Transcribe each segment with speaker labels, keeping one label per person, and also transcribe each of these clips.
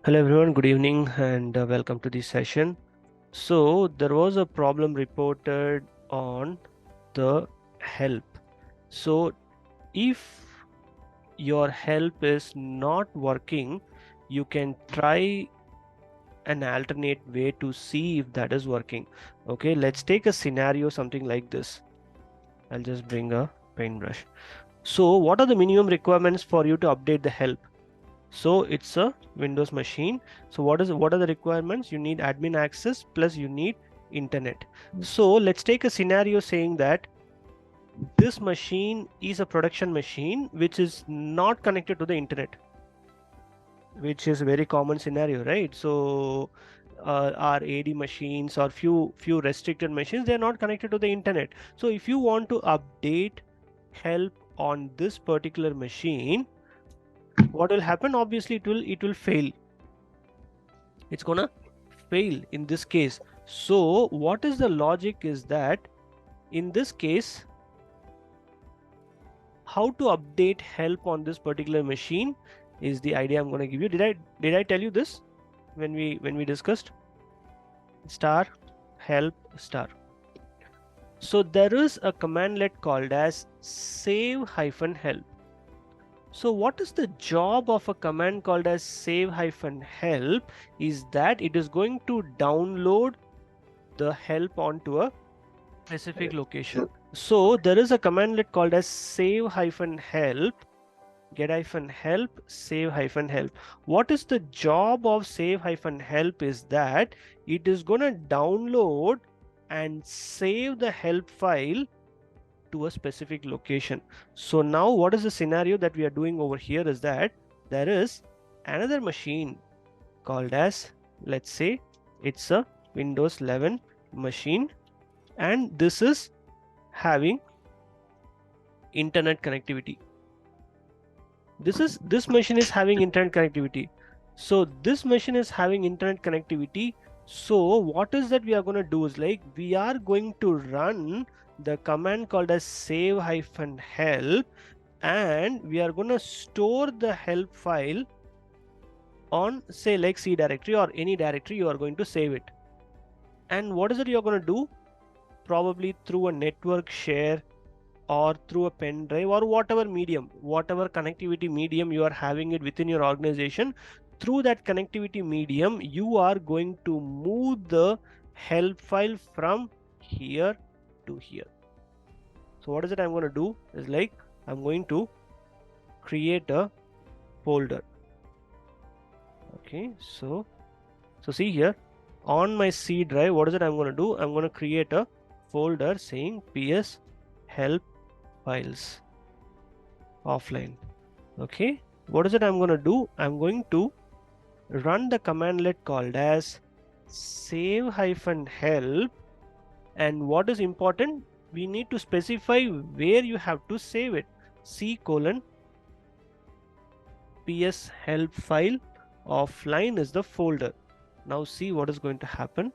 Speaker 1: Hello everyone, good evening and welcome to this session. So there was a problem reported on the help. So if your help is not working, you can try an alternate way to see if that is working. Okay, let's take a scenario something like this. I'll just bring a paintbrush. So what are the minimum requirements for you to update the help? So it's a Windows machine. So what are the requirements? You need admin access plus you need internet. So let's take a scenario saying that this machine is a production machine which is not connected to the internet, which is a very common scenario, right? So our AD machines or few restricted machines, they're not connected to the internet. So if you want to update help on this particular machine, what will happen? Obviously it will fail. It's gonna fail in this case. So what is the logic is that in this case, how to update help on this particular machine is the idea I'm going to give you. Did I tell you this when we discussed star help star? So there is a commandlet called as save-help. So what is the job of a command called as save-help is that it is going to download the help onto a specific location. So there is a commandlet called as save-help, get-help, save-help. What is the job of save-help is that it is going to download and save the help file to a specific location. So now what is the scenario that we are doing over here is that there is another machine called as, let's say it's a Windows 11 machine, and this is having internet connectivity. This machine is having internet connectivity. So this machine is having internet connectivity. So what is that we are going to do is like we are going to run the command called as save-help, and we are going to store the help file on, say, like C directory or any directory you are going to save it. And what is it you're going to do? Probably through a network share or through a pen drive or whatever medium, whatever connectivity medium you are having it within your organization. Through that connectivity medium, you are going to move the help file from here to here. So what is it I'm going to do is like I'm going to create a folder. Okay, so see here on my C drive, what is it I'm going to do? I'm going to create a folder saying ps help files offline. Okay, what is it I'm going to do? I'm going to run the commandlet called as save-help, and what is important, we need to specify where you have to save it. C:\ps help file offline is the folder. Now see what is going to happen.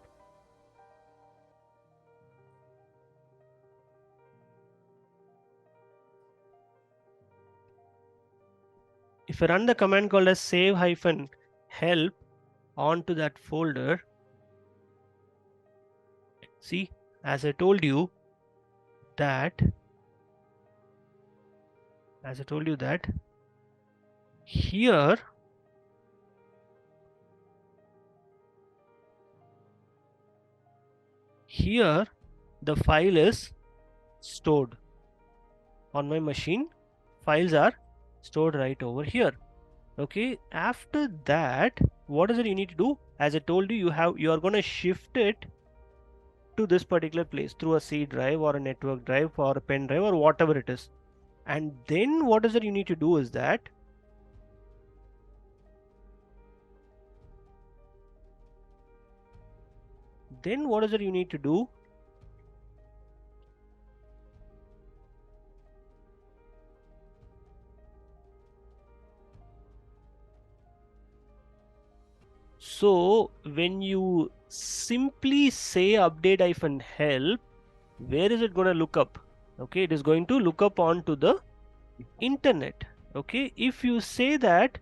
Speaker 1: If I run the command called as save-help onto that folder, see, as I told you that here the file is stored on my machine. Files are stored right over here. Okay, after that, what is it you need to do? As I told you, you are going to shift it to this particular place through a C drive or a network drive or a pen drive or whatever it is. And then what is it you need to do is that so when you simply say update-help, where is it going to look up? Okay, it is going to look up onto the internet. Okay, if you say that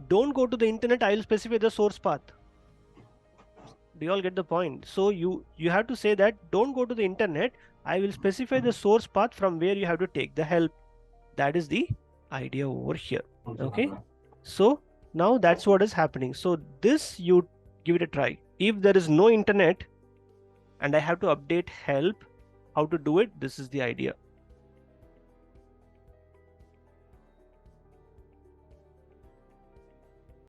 Speaker 1: don't go to the internet, I will specify the source path. Do you all get the point? So you have to say that don't go to the internet, I will specify the source path from where you have to take the help. That is the idea over here. Okay, so now that's what is happening. So this, you give it a try. If there is no internet and I have to update help, how to do it, this is the idea.